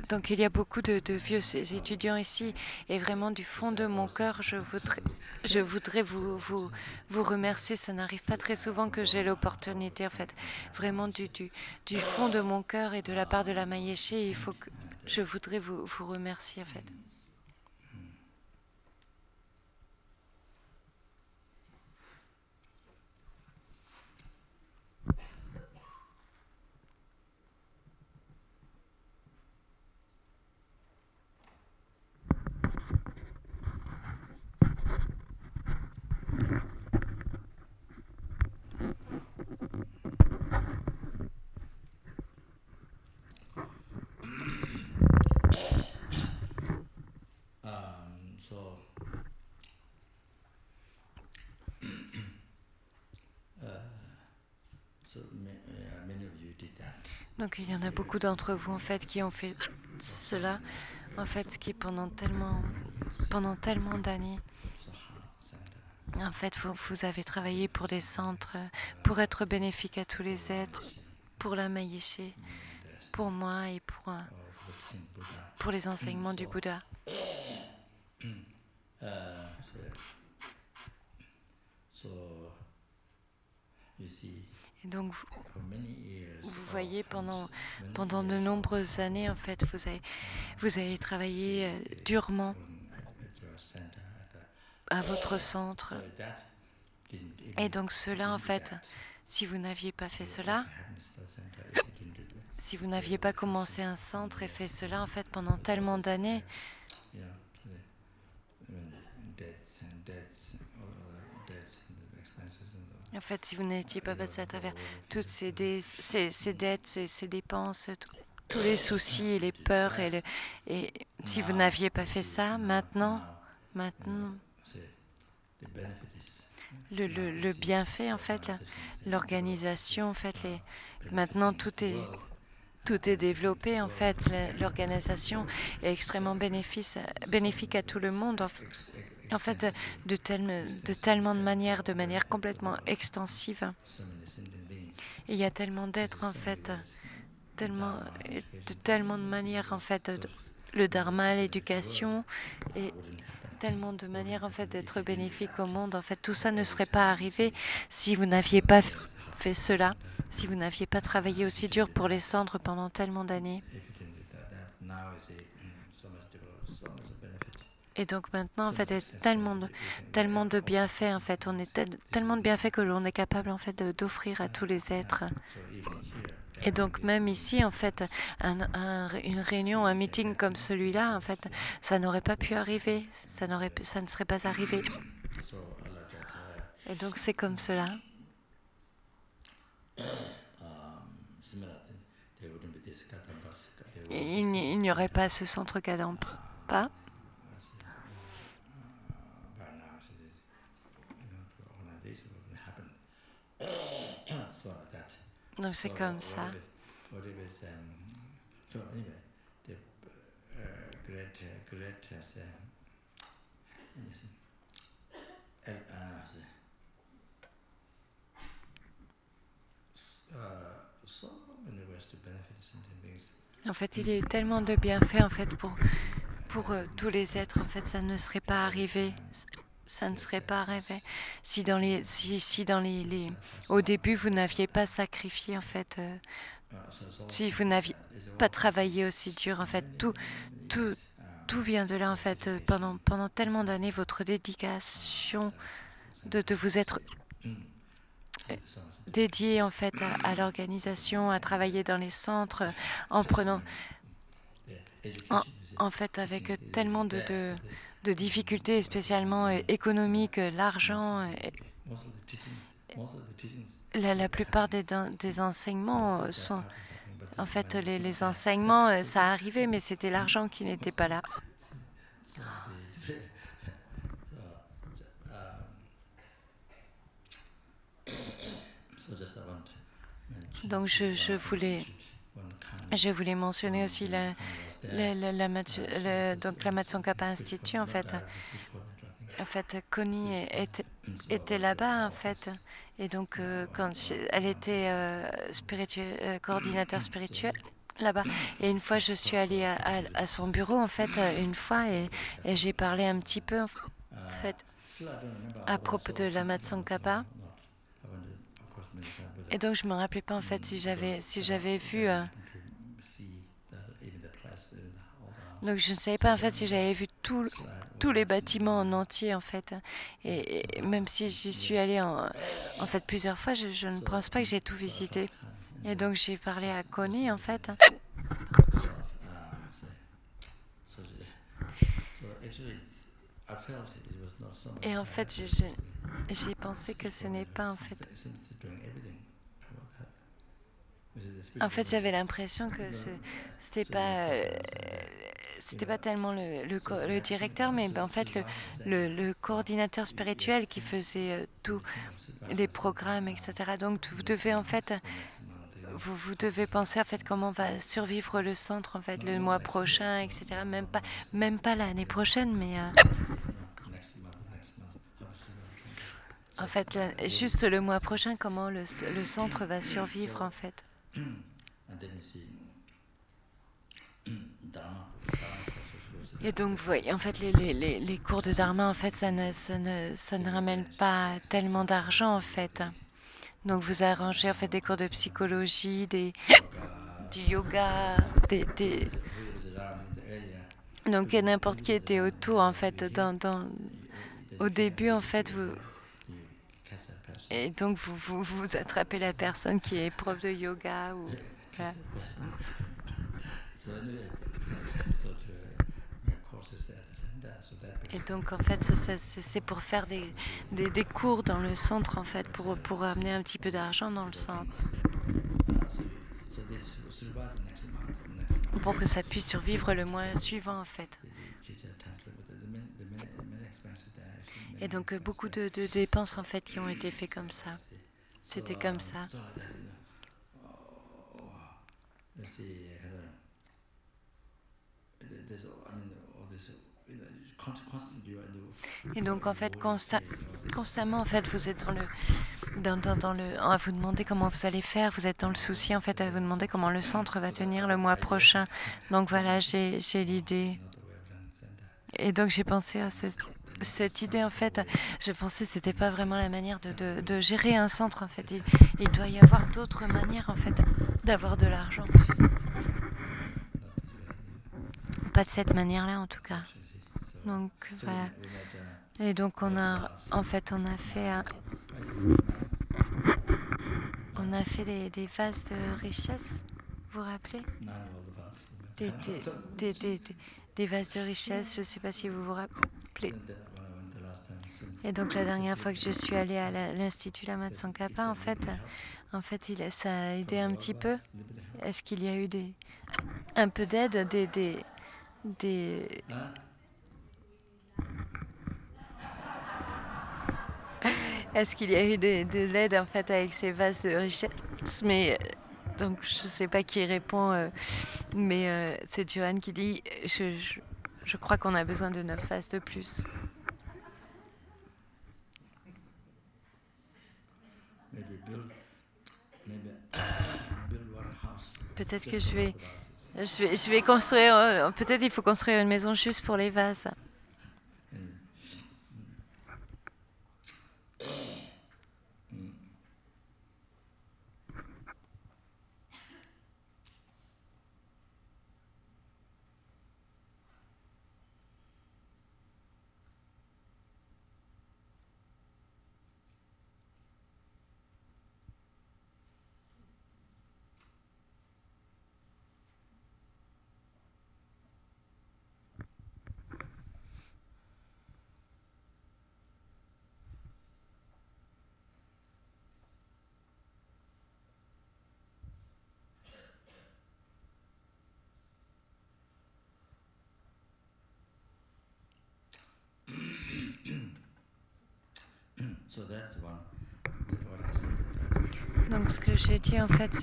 Donc il y a beaucoup de vieux étudiants ici et vraiment du fond de mon cœur, je voudrais vous remercier. Ça n'arrive pas très souvent que j'ai l'opportunité, en fait. Vraiment du fond de mon cœur et de la part de la Mayéché, je voudrais vous remercier, en fait. Donc il y en a beaucoup d'entre vous, en fait, qui ont fait cela, en fait, qui pendant tellement d'années, en fait, vous avez travaillé pour des centres, pour être bénéfique à tous les êtres, pour la Mayéché, pour moi et pour les enseignements du Bouddha. Et donc, vous voyez, pendant de nombreuses années, en fait, vous avez travaillé durement à votre centre. Et donc cela, en fait, si vous n'aviez pas fait cela, si vous n'aviez pas commencé un centre et fait cela, en fait, pendant tellement d'années, en fait, si vous n'étiez pas passé à travers toutes ces dettes, ces dépenses, tous les soucis et les peurs, et si vous n'aviez pas fait ça, maintenant, le bienfait, en fait, l'organisation, en fait, maintenant tout est développé, en fait, l'organisation est extrêmement bénéfique à tout le monde, en fait, de tellement de manière complètement extensive. Et il y a tellement d'êtres, en fait, de tellement de manières, en fait, le dharma, l'éducation, et tellement de manières, en fait, d'être bénéfique au monde. En fait, tout ça ne serait pas arrivé si vous n'aviez pas fait cela, si vous n'aviez pas travaillé aussi dur pour les cendres pendant tellement d'années. Et donc maintenant, en fait, il y a tellement de bienfaits, en fait. On est tellement de bienfaits que l'on est capable, en fait, d'offrir à tous les êtres. Et donc même ici, en fait, une réunion, un meeting comme celui-là, en fait, ça n'aurait pas pu arriver. Ça ne serait pas arrivé. Et donc c'est comme cela. Il n'y aurait pas ce centre Kadampa. Donc c'est comme ça. En fait, il y a eu tellement de bienfaits, en fait, pour tous les êtres. En fait, ça ne serait pas arrivé. Ça ne serait pas arrivé si au début vous n'aviez pas sacrifié, en fait, si vous n'aviez pas travaillé aussi dur, en fait, tout vient de là, en fait, pendant tellement d'années, votre dédication de vous être dédié, en fait, à l'organisation, à travailler dans les centres, en prenant, en fait, avec tellement de difficultés, spécialement économiques, l'argent. La plupart des enseignements sont, en fait, les enseignements, ça arrivait, mais c'était l'argent qui n'était pas là. Donc je voulais mentionner aussi donc la Matsongkhapa Institute, en fait. en fait, Connie était là-bas, en fait. Et donc, quand elle était coordinateur spirituel là-bas. Et une fois, je suis allée à son bureau, en fait, une fois, et j'ai parlé un petit peu, en fait, à propos de Lama Tsongkhapa. Et donc, je me rappelais pas, en fait, si j'avais vu... donc, je ne savais pas, en fait, si j'avais vu tous les bâtiments en entier, en fait. Et même si j'y suis allée, en fait, plusieurs fois, je ne pense pas que j'ai tout visité. Et donc, j'ai parlé à Connie, en fait. Et en fait, j'ai pensé que ce n'est pas, en fait... En fait, j'avais l'impression que c'était pas tellement le directeur, mais en fait le coordinateur spirituel qui faisait tous les programmes, etc. Donc vous devez en fait vous devez penser en fait comment va survivre le centre en fait le mois prochain, etc. Même pas l'année prochaine, mais en fait juste le mois prochain, comment le centre va survivre en fait. Et donc, vous voyez, en fait, les cours de Dharma, en fait, ça ne ramène pas tellement d'argent, en fait. Donc, vous arrangez, en fait, des cours de psychologie, du yoga, donc, n'importe qui était autour, en fait, au début, en fait, et donc, vous attrapez la personne qui est prof de yoga, ou... Voilà. Et donc, en fait, c'est pour faire des cours dans le centre, en fait, pour amener un petit peu d'argent dans le centre. Pour que ça puisse survivre le mois suivant, en fait. Et donc, beaucoup de dépenses, en fait, qui ont été faites comme ça. C'était comme ça. Et donc, en fait, constamment, en fait, vous êtes à vous demander comment vous allez faire. Vous êtes dans le souci, en fait, à vous demander comment le centre va tenir le mois prochain. Donc, voilà, j'ai l'idée. Et donc, j'ai pensé à cette idée, en fait. Je pensais que c'était pas vraiment la manière de gérer un centre, en fait. Il doit y avoir d'autres manières, en fait, d'avoir de l'argent. Pas de cette manière-là, en tout cas. Donc, voilà. Et donc, on a fait des vases de richesse, vous vous rappelez? Des vases de richesse, je ne sais pas si vous vous rappelez. Et donc, la dernière fois que je suis allée à l'Institut Lama Tsongkhapa, en fait, ça a aidé un petit peu. Est-ce qu'il y a eu un peu d'aide, Est-ce qu'il y a eu de l'aide en fait avec ces vases de richesse? Mais donc je sais pas qui répond, mais c'est Johan qui dit je crois qu'on a besoin de 9 vases de plus. Peut-être que je vais construire. Peut-être il faut construire une maison juste pour les vases. Donc ce que j'ai dit en fait,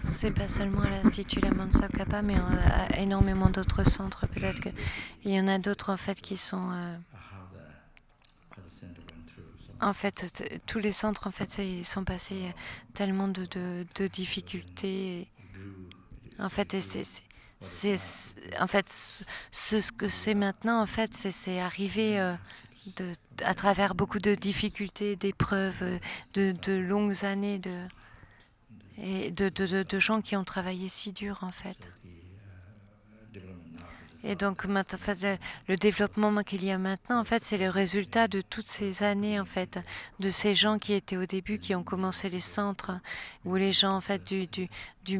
c'est pas seulement à l'Institut Lama Tsongkhapa, mais à énormément d'autres centres. Peut-être qu'il y en a d'autres en fait qui sont En fait, tous les centres, en fait, ils sont passés tellement de difficultés. En fait, en fait, ce que c'est maintenant, en fait, c'est arrivé à travers beaucoup de difficultés, d'épreuves, de longues années et de gens qui ont travaillé si dur, en fait. Et donc, en fait, le développement qu'il y a maintenant, en fait, c'est le résultat de toutes ces années, en fait, de ces gens qui étaient au début, qui ont commencé les centres, ou les gens, en fait, du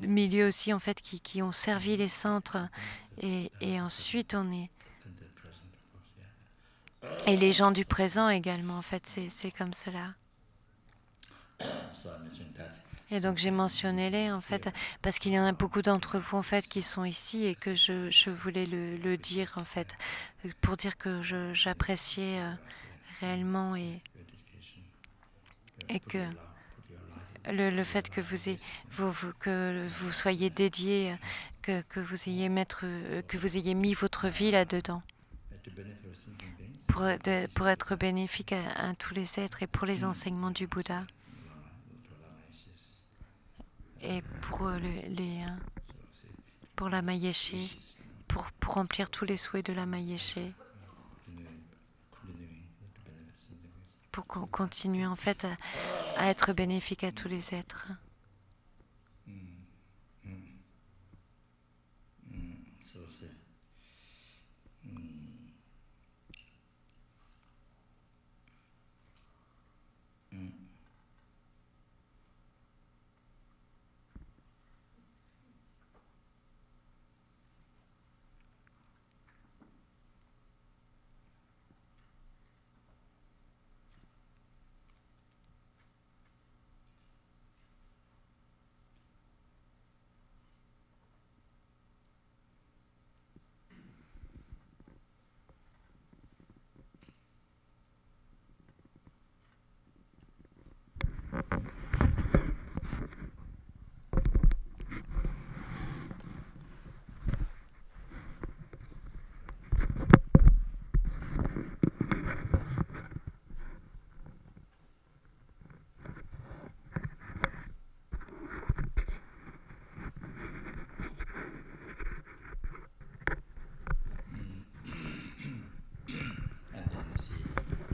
milieu aussi, en fait, qui ont servi les centres. Et ensuite, et les gens du présent également, en fait, c'est comme cela. Et donc j'ai mentionné les en fait parce qu'il y en a beaucoup d'entre vous en fait qui sont ici et que je voulais le dire en fait pour dire que j'appréciais réellement et que le fait que que vous soyez dédié, que vous ayez que vous ayez mis votre vie là-dedans pour être bénéfique à tous les êtres et pour les enseignements du Bouddha et pour la Mayéché, pour remplir tous les souhaits de la Mayéché, pour continuer en fait à être bénéfique à tous les êtres.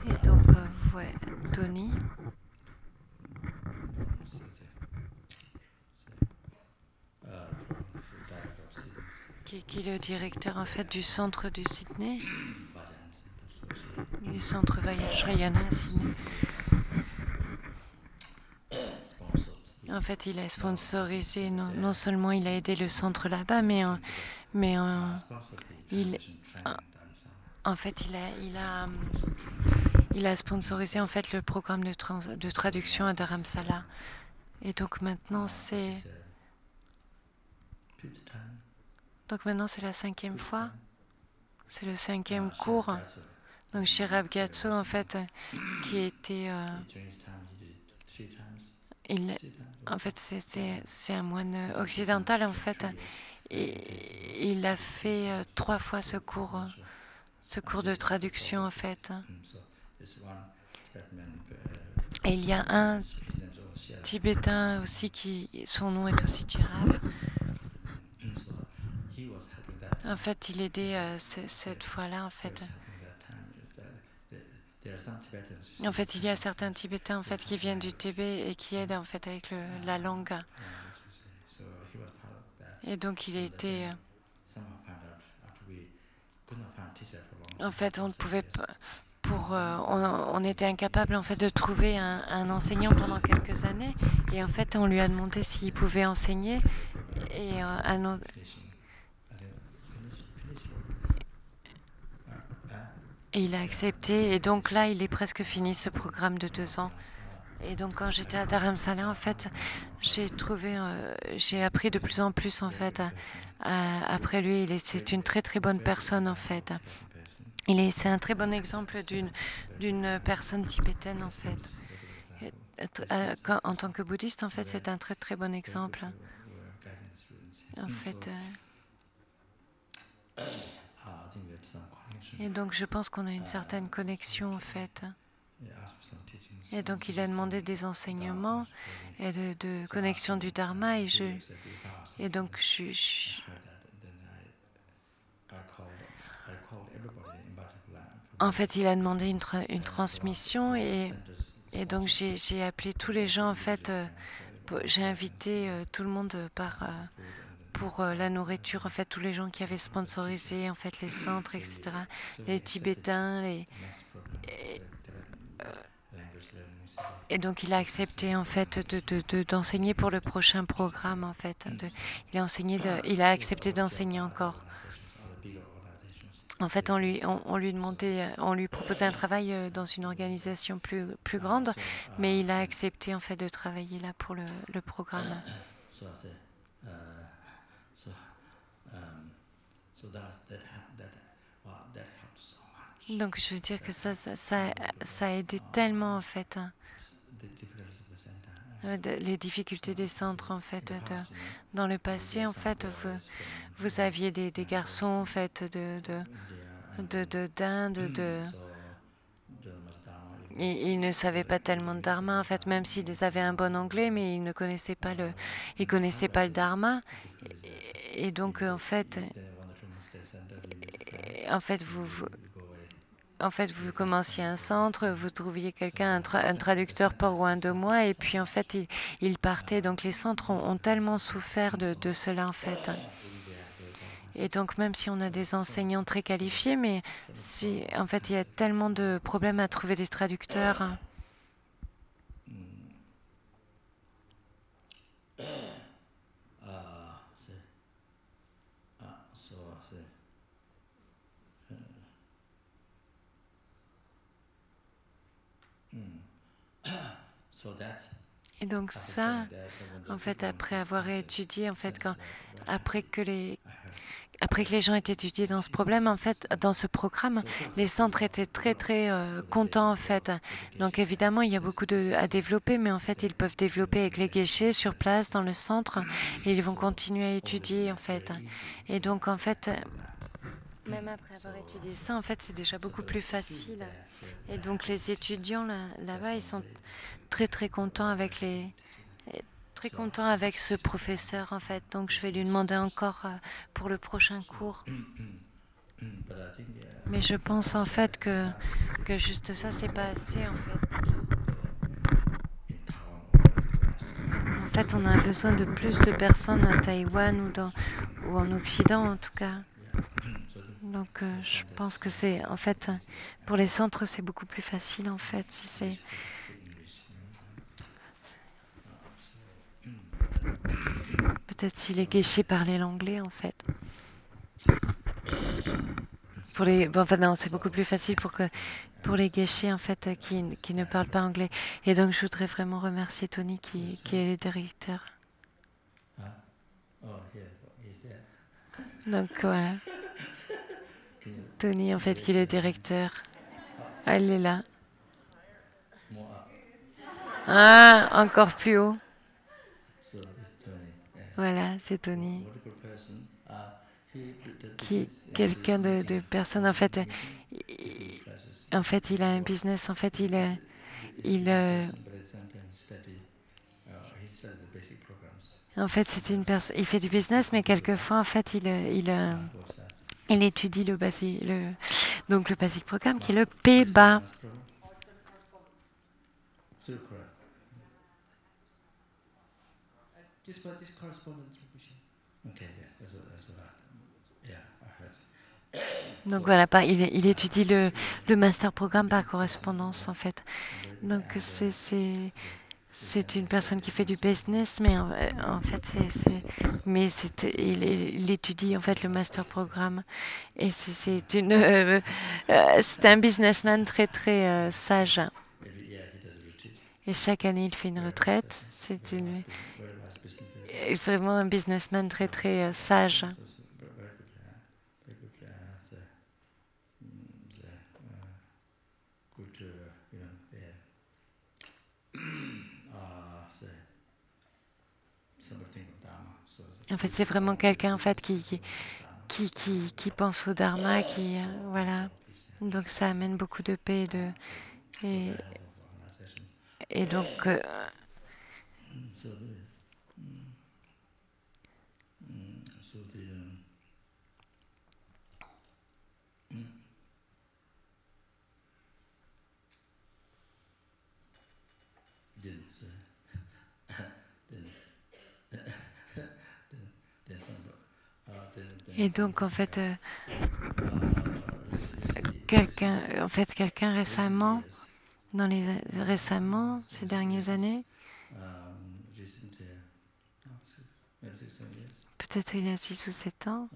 Et donc, ouais, Tony, qui est le directeur en fait du centre du Sydney, du centre Vajrayana à Sydney. En fait, il a sponsorisé, non seulement il a aidé le centre là-bas, mais en fait, il a sponsorisé en fait le programme de traduction à Dharamsala. Et donc maintenant, c'est la 5e fois. C'est le 5e cours. Donc chez Rabgatso, en fait, qui était... en fait, c'est un moine occidental, en fait. Et il a fait 3 fois ce cours de traduction, en fait. Et il y a un Tibétain aussi son nom est aussi Chirab. En fait, il aidait cette fois-là, en fait. En fait, il y a certains Tibétains en fait qui viennent du Tibet et qui aident en fait avec la langue. Et donc, il était. En fait, on ne pouvait pas. On était incapable en fait de trouver un enseignant pendant quelques années. Et en fait, on lui a demandé s'il pouvait enseigner. Et et il a accepté. Et donc là, il est presque fini ce programme de 2 ans. Et donc quand j'étais à Dharamsala, en fait, j'ai appris de plus en plus en fait après lui. C'est une très très bonne personne en fait. C'est un très bon exemple d'une personne tibétaine en fait. En tant que bouddhiste, en fait, c'est un très très bon exemple. En fait. Et donc je pense qu'on a une certaine connexion en fait. Et donc, il a demandé des enseignements et de connexion du Dharma. Et donc, en fait, il a demandé une transmission et donc j'ai appelé tous les gens. En fait, j'ai invité tout le monde pour la nourriture. En fait, tous les gens qui avaient sponsorisé en fait les centres, etc. Les Tibétains, et donc il a accepté en fait d'enseigner pour le prochain programme en fait. Il a accepté d'enseigner encore. En fait, on lui proposait un travail dans une organisation plus grande, mais il a accepté en fait de travailler là pour le programme. Donc, je veux dire que ça a aidé tellement en fait. Les difficultés des centres en fait. Dans le passé, en fait, vous aviez des garçons en fait d'Inde, ils ne savaient pas tellement de dharma en fait, même s'ils avaient un bon anglais, mais ils ne connaissaient pas le dharma. Et donc en fait, vous commenciez un centre, vous trouviez quelqu'un, un traducteur pour 1 ou 2 mois, et puis en fait, il partait. Donc les centres ont tellement souffert de cela en fait. Et donc même si on a des enseignants très qualifiés, mais en fait, il y a tellement de problèmes à trouver des traducteurs. Et donc ça, en fait, après avoir étudié, en fait, après que les gens aient étudié dans ce problème, en fait, dans ce programme, les centres étaient très très contents en fait. Donc évidemment, il y a beaucoup à développer, mais en fait, ils peuvent développer avec les guichets sur place dans le centre et ils vont continuer à étudier en fait. Et donc en fait, même après avoir étudié ça, en fait, c'est déjà beaucoup plus facile. Et donc les étudiants là-bas, ils sont très très contents avec ce professeur en fait. Donc je vais lui demander encore pour le prochain cours. Mais je pense en fait que juste ça, c'est pas assez en fait. En fait, on a besoin de plus de personnes à Taïwan ou en Occident en tout cas. Donc je pense que c'est en fait pour les centres c'est beaucoup plus facile en fait si c'est peut-être si les guichets parlaient l'anglais en fait. Non, c'est beaucoup plus facile pour les guichets en fait qui ne parlent pas anglais. Et donc je voudrais vraiment remercier Tony qui est le directeur. Donc voilà. Tony en fait qui est le directeur. Ah, elle est là. Ah, encore plus haut. Voilà, c'est Tony. Quelqu'un de personne en fait. Il a un business. En fait, il c'est une personne. Il fait du business, mais quelquefois, en fait, il étudie le basic programme qui est le PBA. Donc voilà, il étudie le master programme par correspondance en fait. Donc c'est une personne qui fait du business, mais en fait il étudie en fait le master programme et c'est un businessman très très sage. Et chaque année il fait une retraite. C'est vraiment un businessman très très sage. En fait, c'est vraiment quelqu'un en fait qui pense au dharma, voilà. Donc ça amène beaucoup de paix Et, et donc, en fait, quelqu'un récemment, récemment, ces dernières années, peut-être il y a 6 ou 7 ans,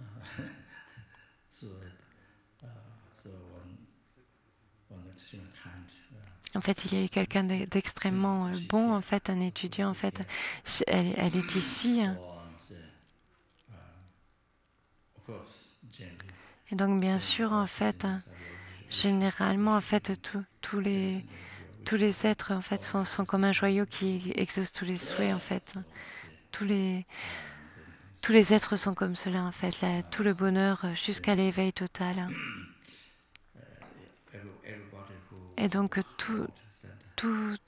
en fait, il y a eu quelqu'un d'extrêmement bon, en fait, un étudiant, en fait, elle est ici. Et donc, bien sûr, en fait, généralement, en fait, tous les êtres, en fait, sont comme un joyau qui exauce tous les souhaits, en fait. Tous les, tous les êtres sont comme cela, en fait, là, tout le bonheur jusqu'à l'éveil total. Et donc, tous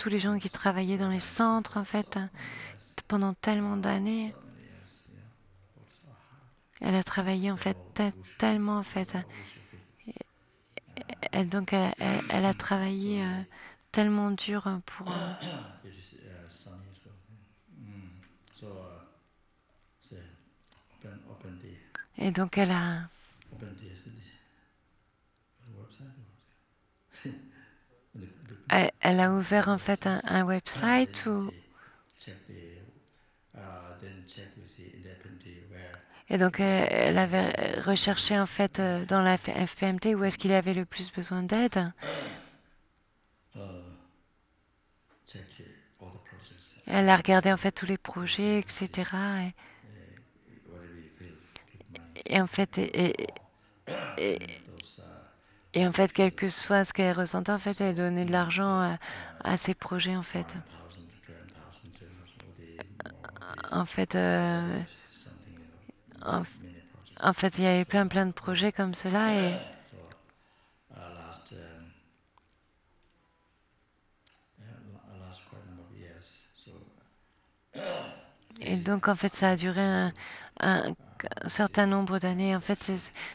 les gens qui travaillaient dans les centres, en fait, pendant tellement d'années, elle a travaillé, en fait, tellement, en fait. Elle a travaillé tellement dur pour... et donc, elle a ouvert, en fait, un website où... Et donc, elle avait recherché, en fait, dans la FPMT où est-ce qu'il avait le plus besoin d'aide. Elle a regardé, en fait, tous les projets, etc. Et en fait, et en fait, quel que soit ce qu'elle ressentait, en fait, elle donnait de l'argent à ses projets, en fait. En fait, en, en fait, il y avait plein de projets comme cela et donc, en fait, ça a duré un certain nombre d'années. En fait,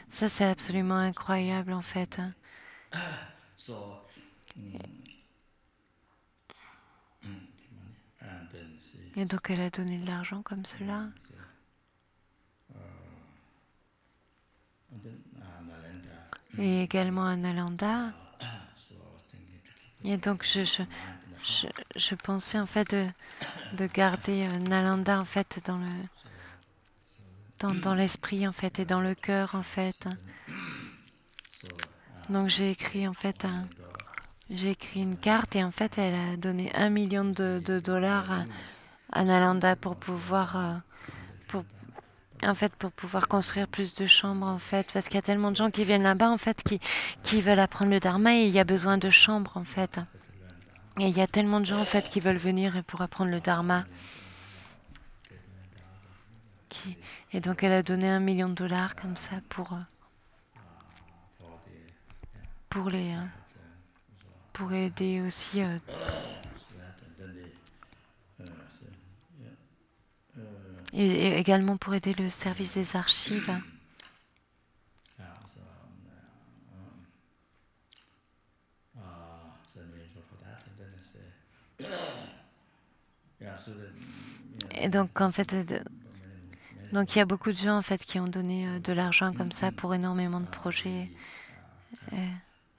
ça, c'est absolument incroyable, en fait. Et donc, elle a donné de l'argent comme cela. Et également à Nalanda. Et donc, je pensais, en fait, de garder Nalanda, en fait, dans l'esprit, en fait, et dans le cœur, en fait. Donc, j'ai écrit, en fait, j'ai écrit une carte et, en fait, elle a donné 1 million de dollars à Nalanda pour pouvoir... pour pouvoir construire plus de chambres, en fait, parce qu'il y a tellement de gens qui viennent là-bas, en fait, qui veulent apprendre le dharma et il y a besoin de chambres, en fait. Et il y a tellement de gens, en fait, qui veulent venir pour apprendre le dharma. Et donc, elle a donné 1 million de dollars comme ça pour aider aussi, et également pour aider le service des archives. Et donc, en fait, donc il y a beaucoup de gens, en fait, qui ont donné de l'argent comme ça pour énormément de projets.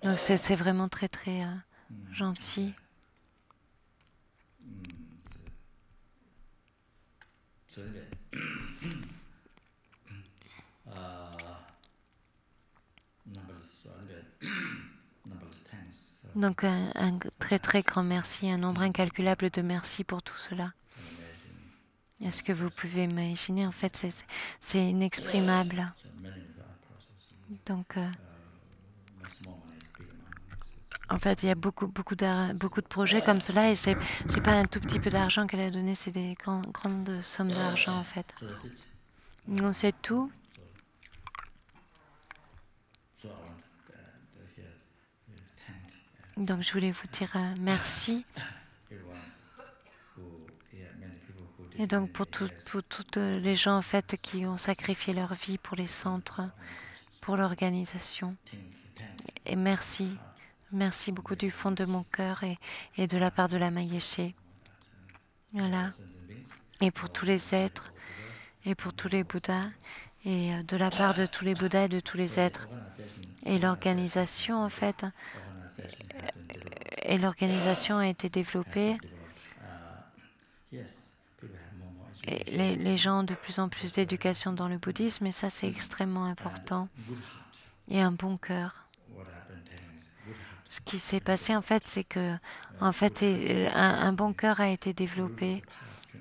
Donc, c'est vraiment très, très gentil. Donc, un très, très grand merci, un nombre incalculable de merci pour tout cela. Est-ce que vous pouvez imaginer? En fait, c'est inexprimable. Donc, en fait, il y a beaucoup de projets comme cela et c'est pas un tout petit peu d'argent qu'elle a donné, c'est des grandes sommes d'argent, en fait. Non, c'est tout. Donc je voulais vous dire merci. Et donc pour toutes les gens en fait qui ont sacrifié leur vie pour les centres, pour l'organisation. Et merci. Merci beaucoup du fond de mon cœur et de la part de la Mayéché. Voilà. Et pour tous les êtres, et pour tous les Bouddhas, et de la part de tous les Bouddhas et de tous les êtres. Et l'organisation, en fait, a été développée. Et les gens ont de plus en plus d'éducation dans le bouddhisme, et ça, c'est extrêmement important. Et un bon cœur. Ce qui s'est passé, en fait, c'est que, en fait, un bon cœur a été développé,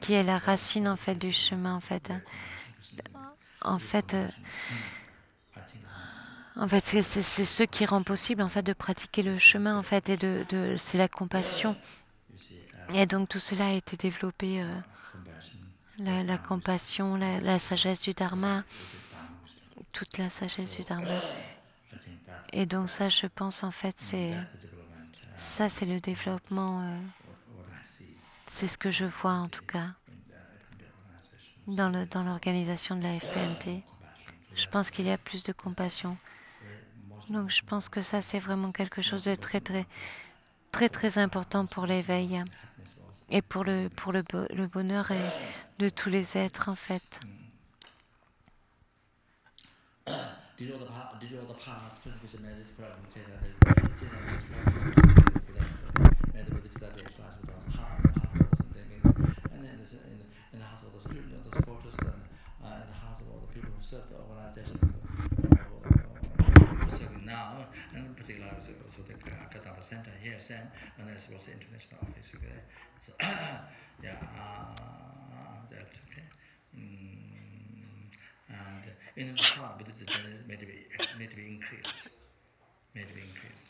qui est la racine, en fait, du chemin, en fait. En fait, c'est ce qui rend possible, en fait, de pratiquer le chemin, en fait, et c'est la compassion. Et donc tout cela a été développé, la compassion, la sagesse du Dharma, toute la sagesse du Dharma. Et donc ça, je pense, en fait, c'est le développement. C'est ce que je vois, en tout cas, dans l'organisation de la FPMT. Je pense qu'il y a plus de compassion. Donc je pense que ça, c'est vraiment quelque chose de très, très, très, très important pour l'éveil et pour le bonheur de tous les êtres, en fait. Now, and in particular, so the Katama Center here, and as well as the international office. Okay? So, yeah, that's okay. And in the heart, but it's made to be increased. Made to be increased.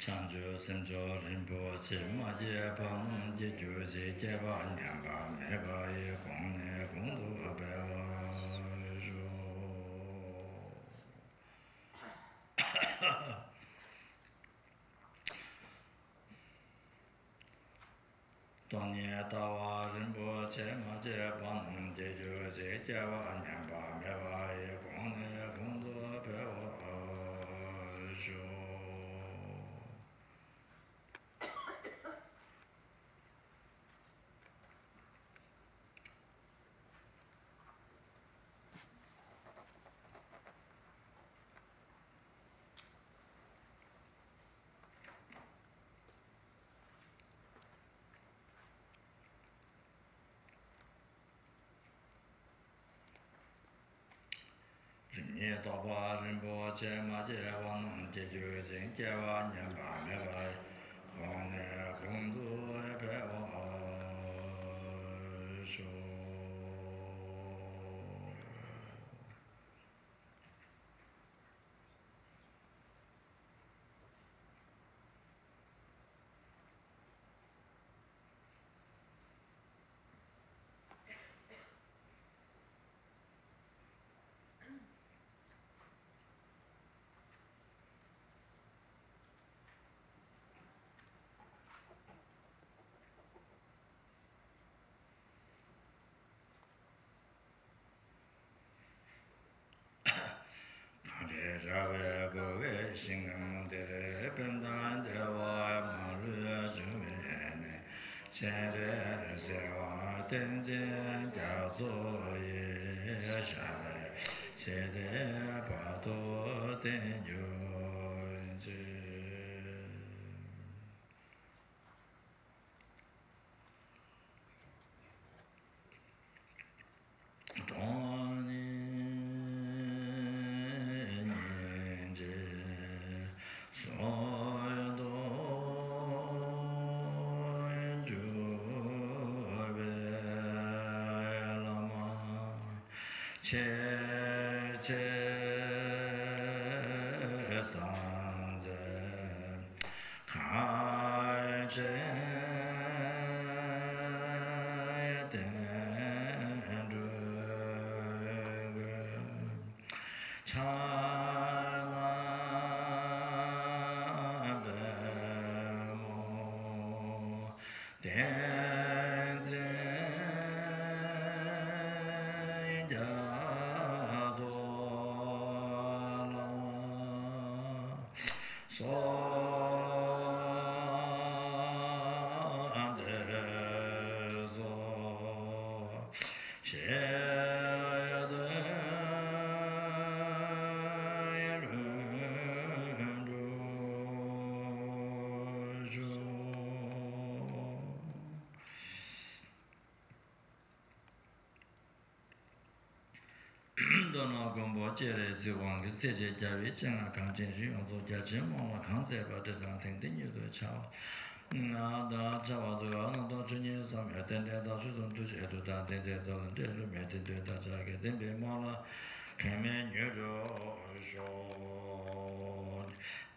Chanjo, Semjo, Rinpo, Chima, Panum, Jeju, Jeba, Nyamba, Meba, Kone, Kundu, Beva, Tonya, Tawa, Rinpo, Chima, Panum, Jeju, Jeba, Nyamba, Meba, Kone, Kundu, Beva,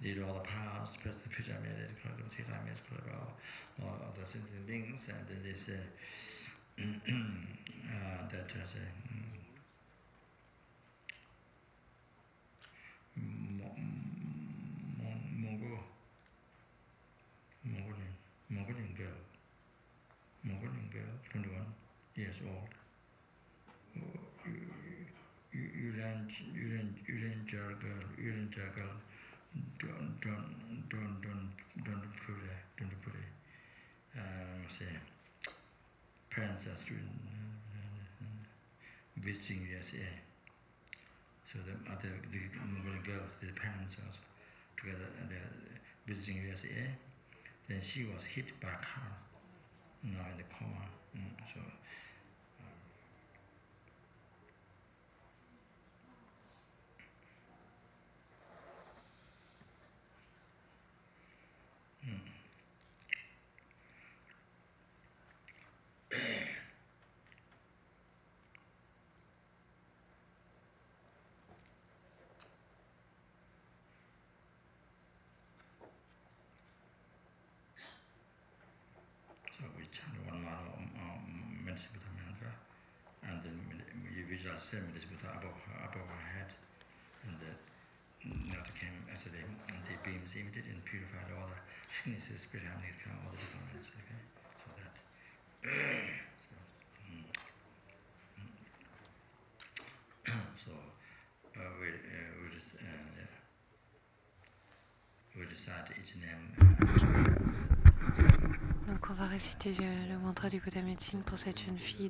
Need all the powers, present, future, immediate, current, future, immediate, all the sentient beings, and then they say that Mongolian girl, 21 years old, Uran girl, don't put it, say, parents are student, visiting USA. So the Mongolian girls, the parents also together, they're visiting USA. Then she was hit by a car, now in the coma. So. So we chant one model medicine mantra, and then you visualize 7 minutes above her head, and that came as the beams emitted and purified all the sicknesses, spirit, all the different minds. Okay, so that. So we decide each name. Donc on va réciter le mantra du Bouddha médecine pour cette jeune fille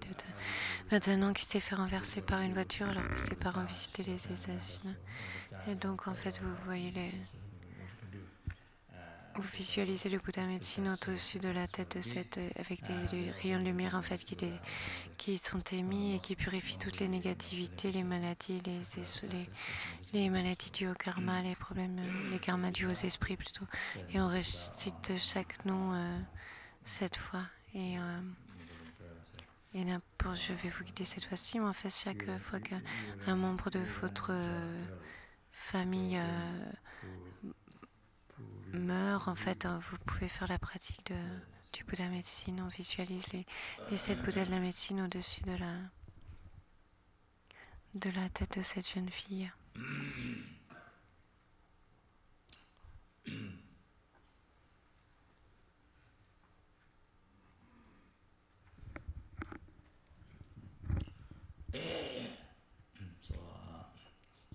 maintenant qui s'est fait renverser par une voiture alors que ses parents visitaient les États-Unis. Et donc en fait vous voyez Vous visualisez le Bouddha médecine au-dessus de la tête de cette, avec des rayons de lumière en fait qui sont émis et qui purifient toutes les négativités, les maladies, les maladies dues au karma, les problèmes, les karmas dus aux esprits plutôt. Et on récite chaque nom 7 fois. Et je vais vous guider cette fois-ci, mais en fait, chaque fois qu'un membre de votre famille meurt, en fait, vous pouvez faire la pratique du Bouddha médecine. On visualise les 7 Bouddhas de la médecine au-dessus de la tête de cette jeune fille.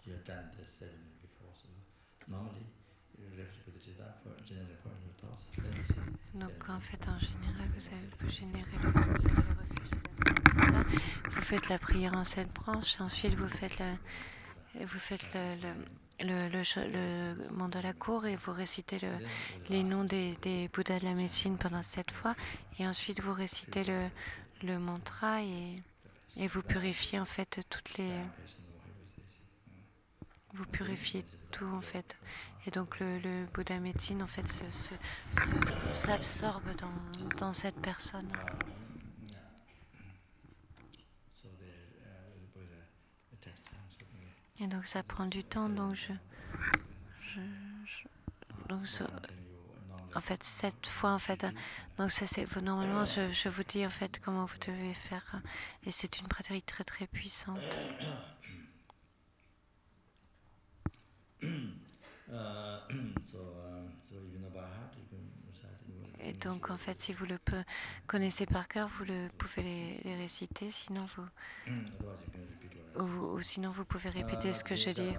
You've done this 7 minutes before, so normally you replicate the Siddha for general point of thoughts. Let me see. Donc en fait, en général, vous avez généré le refuge. Vous faites la prière en 7 branches, ensuite vous faites le mandala court et vous récitez les noms des Bouddhas de la médecine pendant 7 fois, et ensuite vous récitez le mantra et vous purifiez en fait vous purifiez tout en fait. Et donc le Bouddha médecine en fait s'absorbe dans cette personne. Et donc ça prend du temps, donc en fait 7 fois en fait. Donc ça c'est normalement je vous dis en fait comment vous devez faire, et c'est une pratique très très puissante. Et donc en fait si vous le connaissez par cœur, vous pouvez les réciter, sinon ou sinon vous pouvez répéter ce que je dis.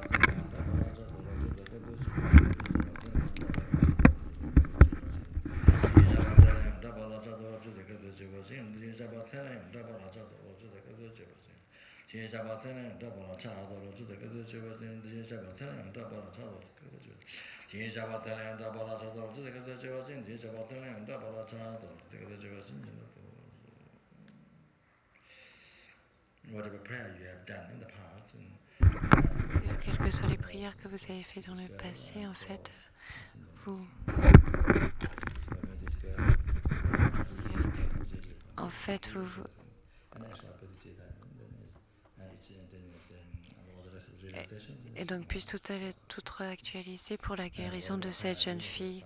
Whatever prayer you have done in the past, quelles que soient les prières que vous avez faites dans le passé, en fait, et donc puisse tout actualiser pour la guérison de cette jeune fille.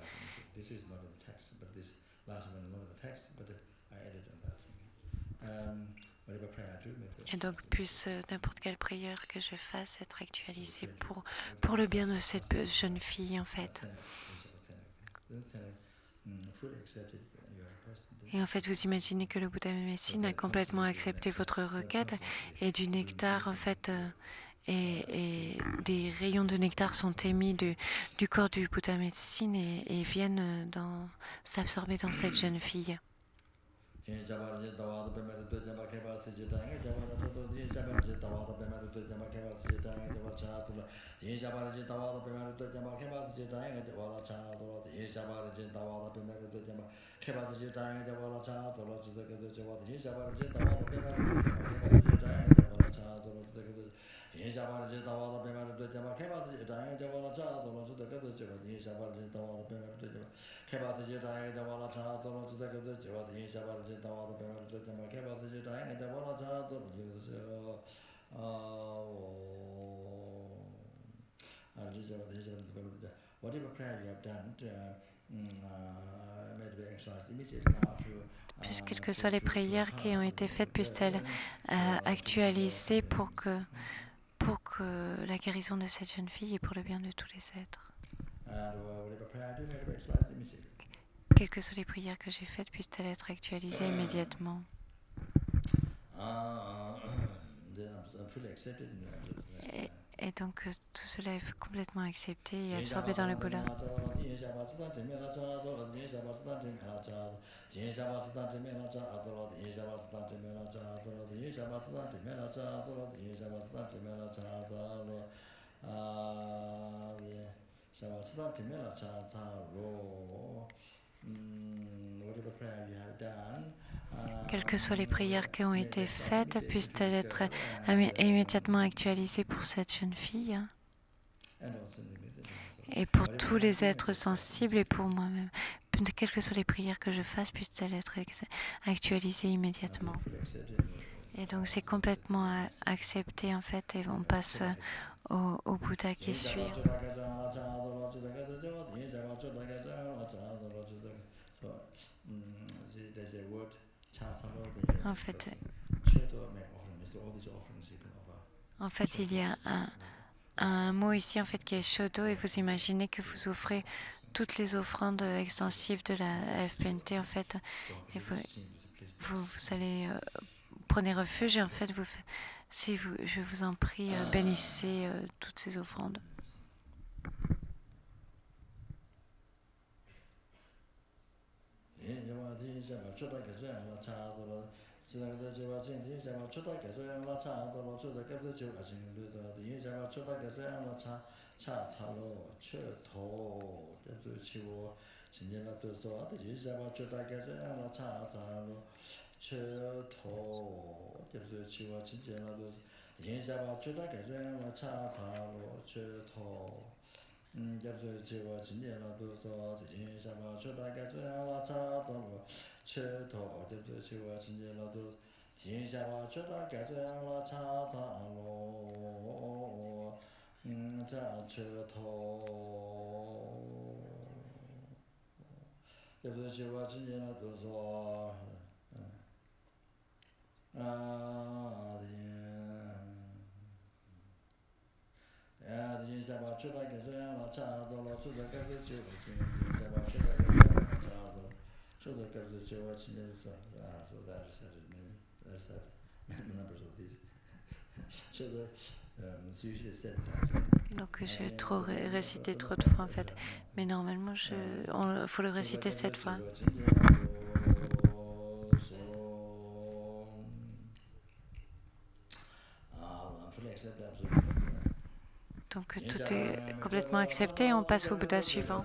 Et donc puisse n'importe quelle prière que je fasse être actualisée pour le bien de cette jeune fille en fait. Et en fait, vous imaginez que le Bouddha médecine a complètement accepté votre requête, et du nectar en fait et des rayons de nectar sont émis du corps du Bouddha médecine et viennent s'absorber dans cette jeune fille. Puisse quelles que soient les prières qui ont été faites, puissent-elles actualiser pour que la guérison de cette jeune fille et pour le bien de tous les êtres. Quelles que soient les prières que j'ai faites, puissent-elles être actualisées immédiatement. Et donc tout cela est complètement accepté et absorbé dans le Bouddha. Quelles que soient les prières qui ont été faites, puissent-elles être immédiatement actualisées pour cette jeune fille et pour tous les êtres sensibles et pour moi-même. Quelles que soient les prières que je fasse, puissent-elles être actualisées immédiatement. Et donc c'est complètement accepté en fait, et on passe au Bouddha qui suit. En fait, il y a un mot ici en fait qui est Shodo, et vous imaginez que vous offrez toutes les offrandes extensives de la FPNT en fait, et vous allez prenez refuge et en fait je vous en prie, bénissez toutes ces offrandes. Donc je vais trop réciter trop de fois en fait, mais normalement il faut le réciter 7 fois. Donc tout est complètement accepté et on passe au Bouddha suivant.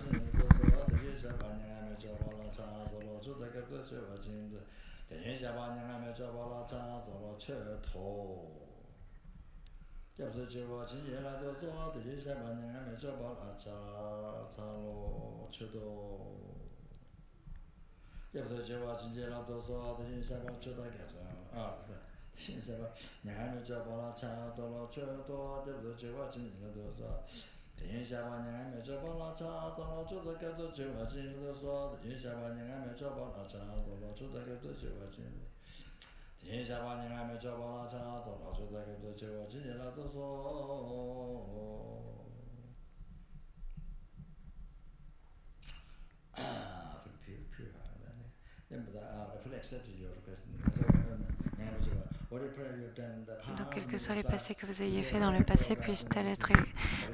Donc, quels que soient les passés que vous ayez faits dans le passé, puissent-elles être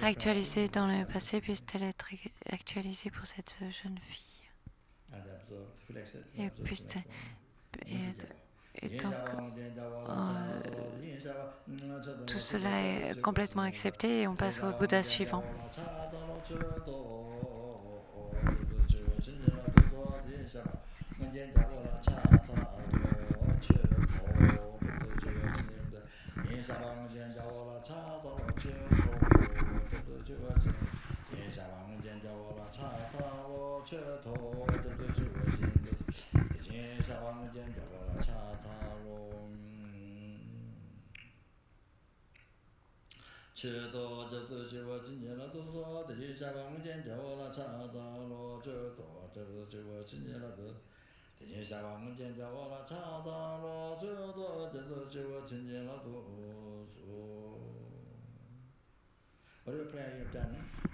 actualisées dans le passé, puissent-elles être actualisées pour cette jeune fille. Et donc, tout cela est complètement accepté et on passe au Bouddha suivant.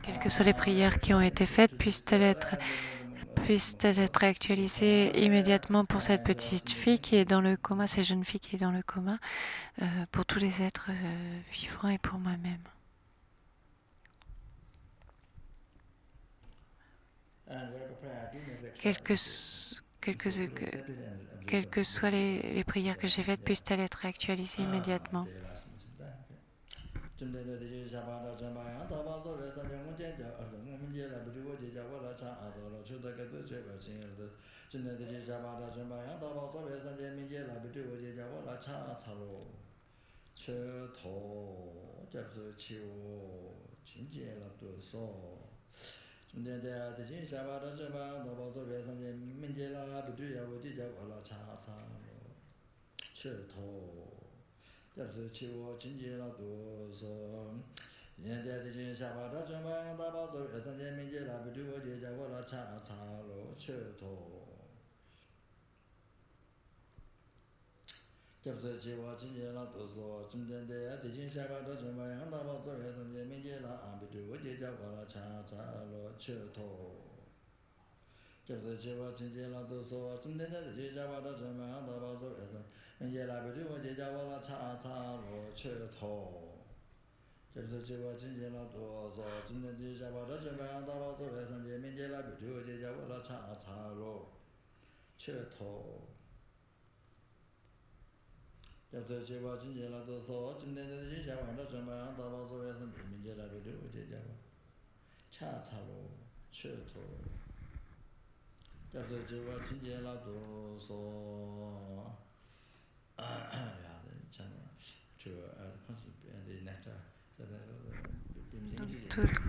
Quelles que soient les prières qui ont été faites, puissent-elles être actualisées immédiatement pour cette petite fille qui est dans le coma, cette jeune fille qui est dans le coma, pour tous les êtres vivants et pour moi-même. Quelles que soient les prières que j'ai faites, puissent-elles être actualisées immédiatement.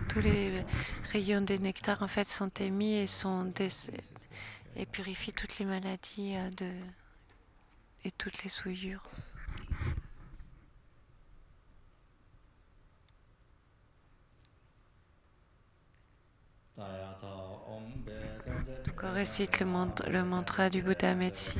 Tous les rayons des nectars en fait sont émis et purifient toutes les maladies et toutes les souillures. Donc on récite le mantra du Bouddha Metsi.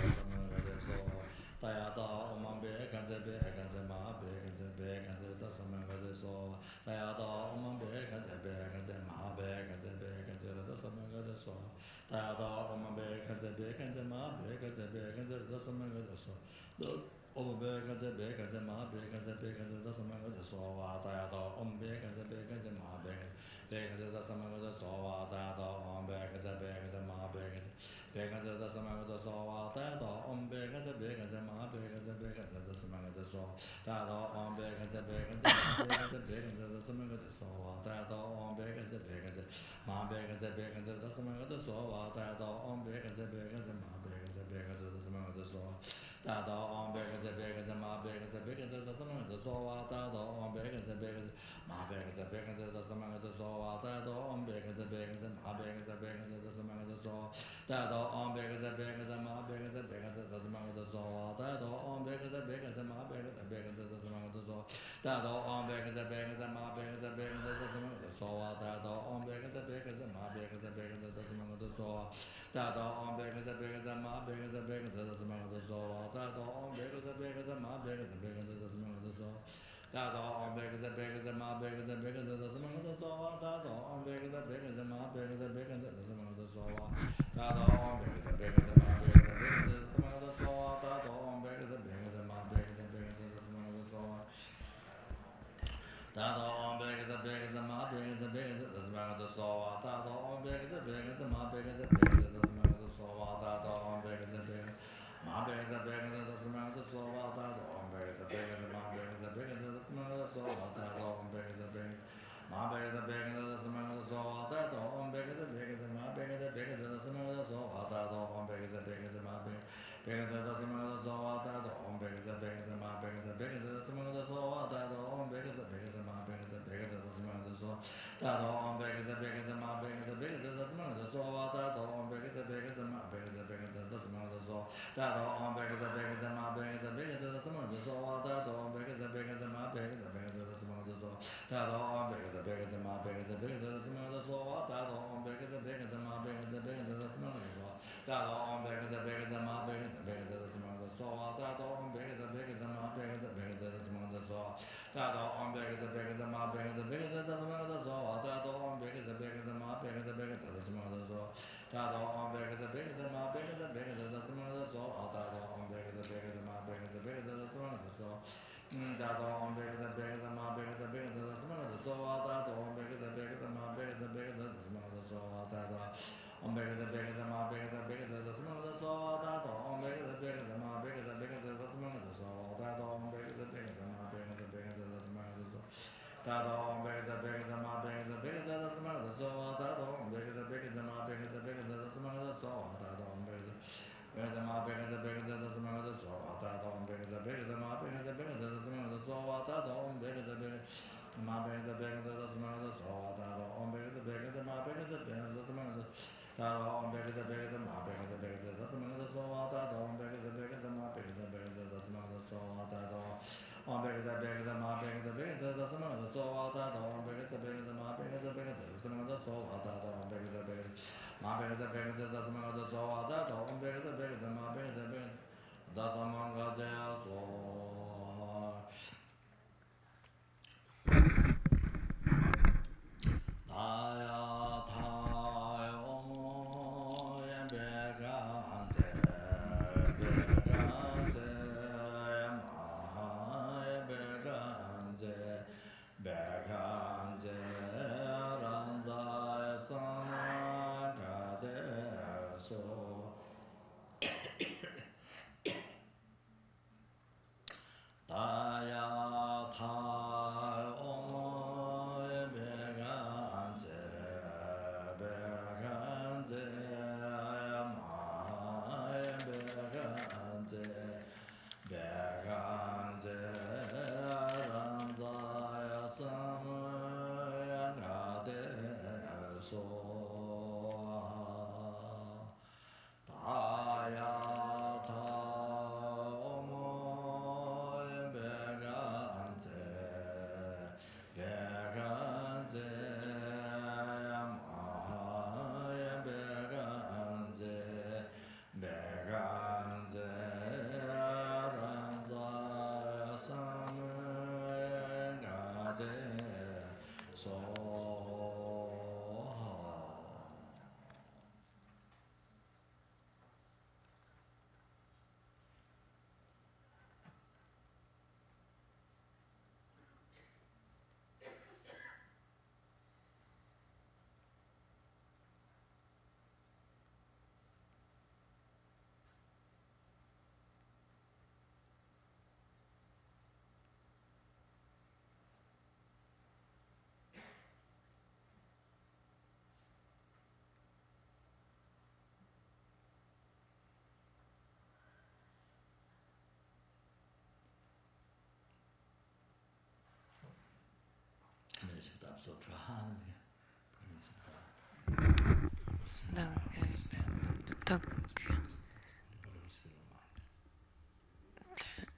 Donc,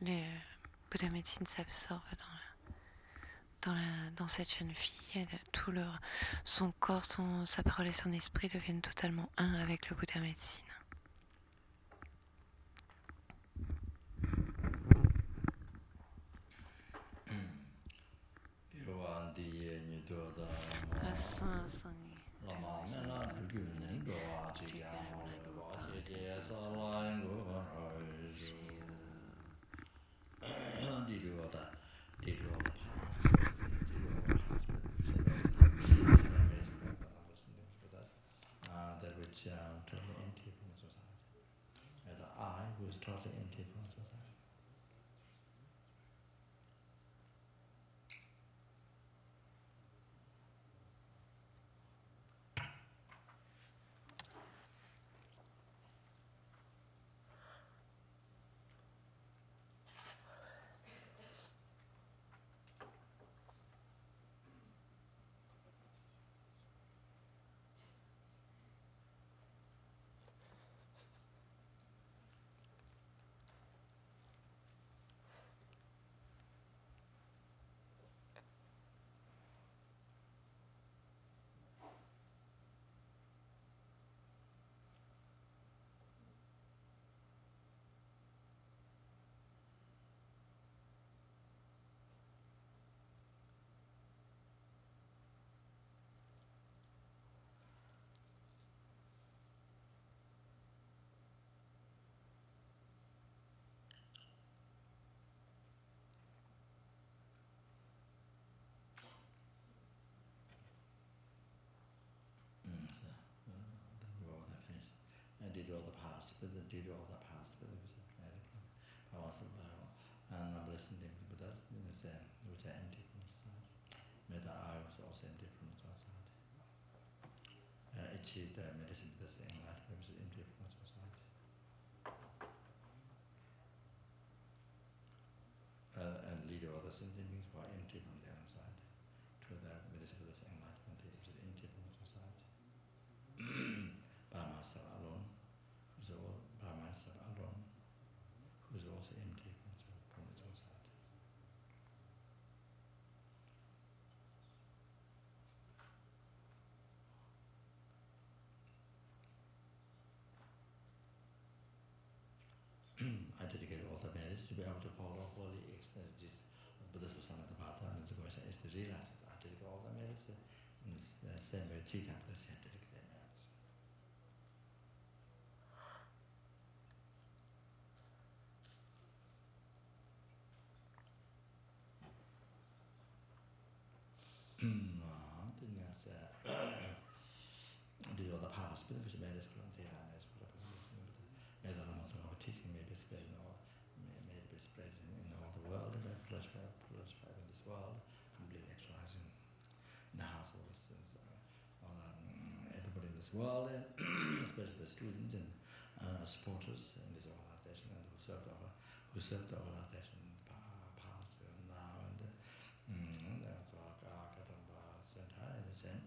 le Bouddha médecine s'absorbe dans cette jeune fille. Et son corps, sa parole et son esprit deviennent totalement un avec le Bouddha médecine. Totally empty from society. And the I who is totally empty from society. Did all the past, but did all the past, but it was and I'm listening to Buddhas, which are empty from society. Metta I was also empty from society. Achieved medicine, that's the enlightenment, which is empty from society. And leader of the sentient beings who are empty from the outside to the medicine, that's enlightenment, which is empty from society. By I dedicated all the marriage to be able to follow holy externalities. Buddha's Samatapata and the question is the realizes. I dedicate all the marriage in the same way 3 times the same dedicate their marriage. No, the thing is, the other past, but which made us from the Hamas, made a lot of teaching may be spread, may be spread in all the world, and proliferate in this world, complete actualizing in the households, everybody in this world, and especially the students and supporters in this organization, and who served the organization in the past and now, and Kadamba Center in the sense.